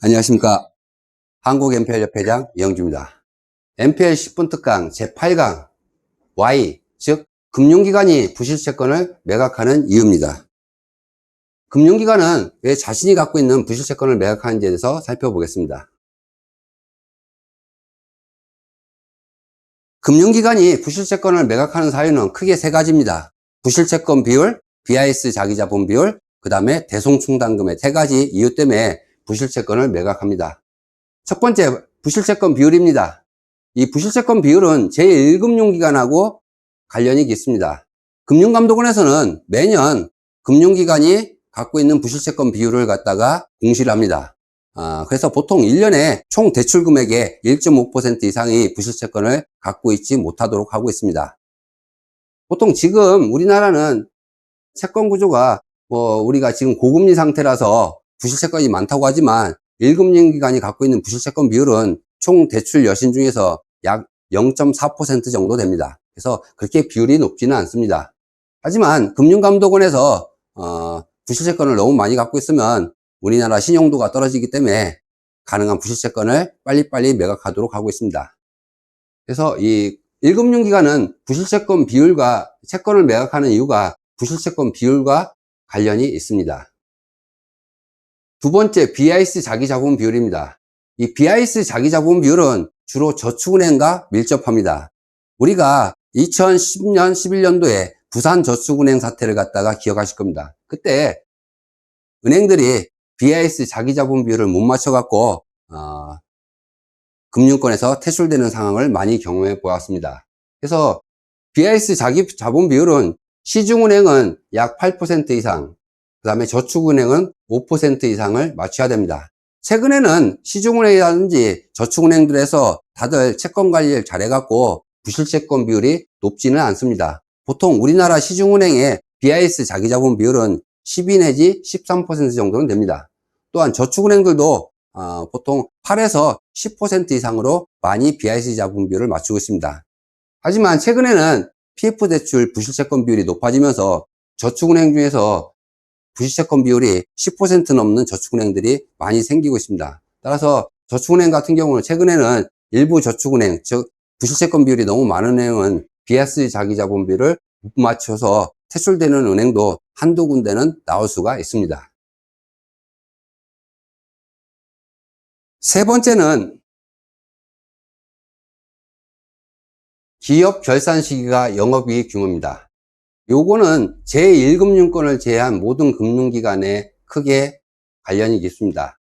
안녕하십니까. 한국MPL협회장 이영주입니다. MPL 10분 특강 제8강 Y, 즉 금융기관이 부실채권을 매각하는 이유입니다. 금융기관은 왜 자신이 갖고 있는 부실채권을 매각하는지에 대해서 살펴보겠습니다. 금융기관이 부실채권을 매각하는 사유는 크게 세 가지입니다. 부실채권 비율, BIS 자기자본 비율, 그 다음에 대손충당금의 세 가지 이유 때문에 부실채권을 매각합니다. 첫 번째, 부실채권 비율입니다. 이 부실채권 비율은 제1금융기관하고 관련이 있습니다. 금융감독원에서는 매년 금융기관이 갖고 있는 부실채권 비율을 갖다가 공시를 합니다. 그래서 보통 1년에 총 대출 금액의 1.5% 이상의 부실채권을 갖고 있지 못하도록 하고 있습니다. 보통 지금 우리나라는 채권 구조가 우리가 지금 고금리 상태라서 부실채권이 많다고 하지만 1금융기관이 갖고 있는 부실채권 비율은 총 대출 여신 중에서 약 0.4% 정도 됩니다. 그래서 그렇게 비율이 높지는 않습니다. 하지만 금융감독원에서 부실채권을 너무 많이 갖고 있으면 우리나라 신용도가 떨어지기 때문에 가능한 부실채권을 빨리빨리 매각하도록 하고 있습니다. 그래서 이 1금융기관은 부실채권 비율과 채권을 매각하는 이유가 부실채권 비율과 관련이 있습니다. 두 번째, BIS 자기자본 비율입니다. 이 BIS 자기자본 비율은 주로 저축은행과 밀접합니다. 우리가 2010년, 11년도에 부산저축은행 사태를 갖다가 기억하실 겁니다. 그때 은행들이 BIS 자기자본 비율을 못 맞춰갖고 금융권에서 퇴출되는 상황을 많이 경험해 보았습니다. 그래서 BIS 자기자본 비율은 시중은행은 약 8% 이상, 그 다음에 저축은행은 5% 이상을 맞춰야 됩니다. 최근에는 시중은행이라든지 저축은행들에서 다들 채권 관리를 잘해갖고 부실채권 비율이 높지는 않습니다. 보통 우리나라 시중은행의 BIS 자기자본 비율은 12 내지 13% 정도는 됩니다. 또한 저축은행들도 보통 8에서 10% 이상으로 많이 BIS 자본 비율을 맞추고 있습니다. 하지만 최근에는 PF 대출 부실채권 비율이 높아지면서 저축은행 중에서 부실채권 비율이 10% 넘는 저축은행들이 많이 생기고 있습니다. 따라서 저축은행 같은 경우는 최근에는 일부 저축은행, 즉 부실채권 비율이 너무 많은 은행은 BIS 자기자본 비율을 못 맞춰서 퇴출되는 은행도 한두 군데는 나올 수가 있습니다. 세 번째는 기업 결산 시기가 영업이익 규모입니다. 요거는 제1금융권을 제외한 모든 금융기관에 크게 관련이 있습니다.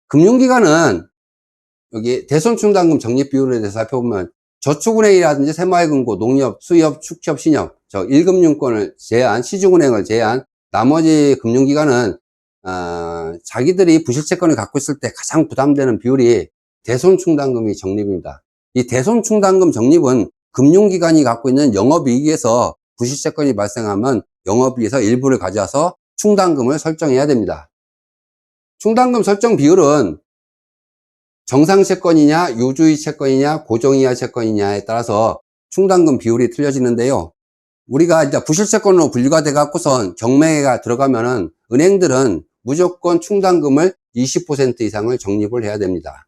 금융기관은 여기 대손충당금 적립비율에 대해서 살펴보면 저축은행이라든지 새마을금고, 농협, 수협, 축협, 신협, 1금융권을 제외한, 시중은행을 제외한 나머지 금융기관은 자기들이 부실채권을 갖고 있을 때 가장 부담되는 비율이 대손충당금이 적립입니다. 이 대손충당금 적립은 금융기관이 갖고 있는 영업이익에서 부실채권이 발생하면 영업이익에서 일부를 가져와서 충당금을 설정해야 됩니다. 충당금 설정 비율은 정상채권이냐, 유주의 채권이냐, 고정이하 채권이냐에 따라서 충당금 비율이 틀려지는데요. 우리가 이제 부실채권으로 분류가 돼 갖고선 경매가 들어가면은 은행들은 무조건 충당금을 20% 이상을 적립을 해야 됩니다.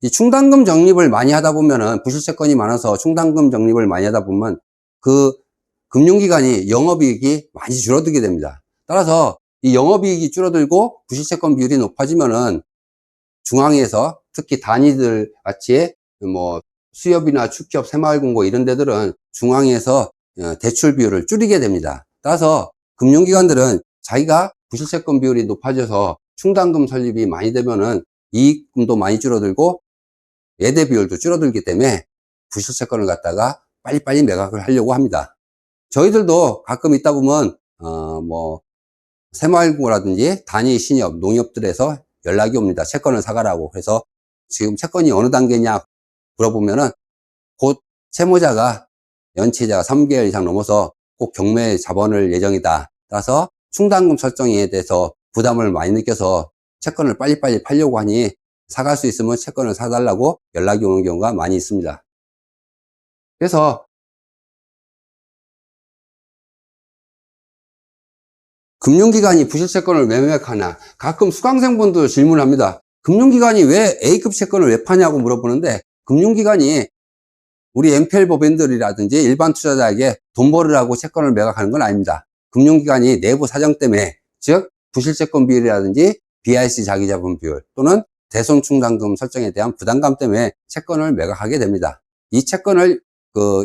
이 충당금 적립을 많이 하다 보면은 부실채권이 많아서 충당금 적립을 많이 하다 보면 그 금융기관이 영업이익이 많이 줄어들게 됩니다. 따라서 이 영업이익이 줄어들고 부실채권 비율이 높아지면은 중앙에서 특히 단위들 같이 수협이나 축협, 새마을금고 이런 데들은 중앙에서 대출 비율을 줄이게 됩니다. 따라서 금융기관들은 자기가 부실채권 비율이 높아져서 충당금 설립이 많이 되면은 이익금도 많이 줄어들고 예대 비율도 줄어들기 때문에 부실채권을 갖다가 빨리빨리 매각을 하려고 합니다. 저희들도 가끔 있다 보면 새마을금고라든지 단위 신협, 농협들에서 연락이 옵니다. 채권을 사가라고. 그래서 지금 채권이 어느 단계냐 물어보면은 곧 채무자가 연체자가 3개월 이상 넘어서 꼭 경매 자본을 예정이다. 따라서 충당금 설정에 대해서 부담을 많이 느껴서 채권을 빨리빨리 팔려고 하니 사갈 수 있으면 채권을 사달라고 연락이 오는 경우가 많이 있습니다. 그래서 금융기관이 부실채권을 왜 매각하나? 가끔 수강생분들 질문을 합니다. 금융기관이 왜 A급 채권을 왜 파냐고 물어보는데, 금융기관이 우리 NPL 법인들이라든지 일반 투자자에게 돈 벌으라고 채권을 매각하는 건 아닙니다. 금융기관이 내부 사정 때문에, 즉 부실채권 비율이라든지 BIC 자기자본 비율 또는 대손충당금 설정에 대한 부담감 때문에 채권을 매각하게 됩니다. 이 채권을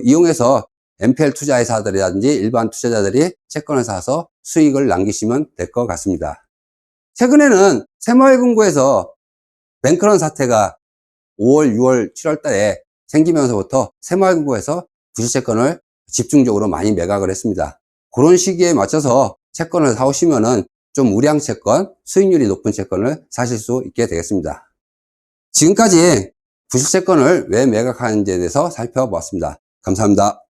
이용해서 NPL 투자회사들이라든지 일반 투자자들이 채권을 사서 수익을 남기시면 될 것 같습니다. 최근에는 새마을금고에서 뱅크런 사태가 5월, 6월, 7월 달에 생기면서부터 새마을금고에서 부실채권을 집중적으로 많이 매각을 했습니다. 그런 시기에 맞춰서 채권을 사오시면은 좀 우량 채권, 수익률이 높은 채권을 사실 수 있게 되겠습니다. 지금까지 부실채권을 왜 매각하는지에 대해서 살펴보았습니다. 감사합니다.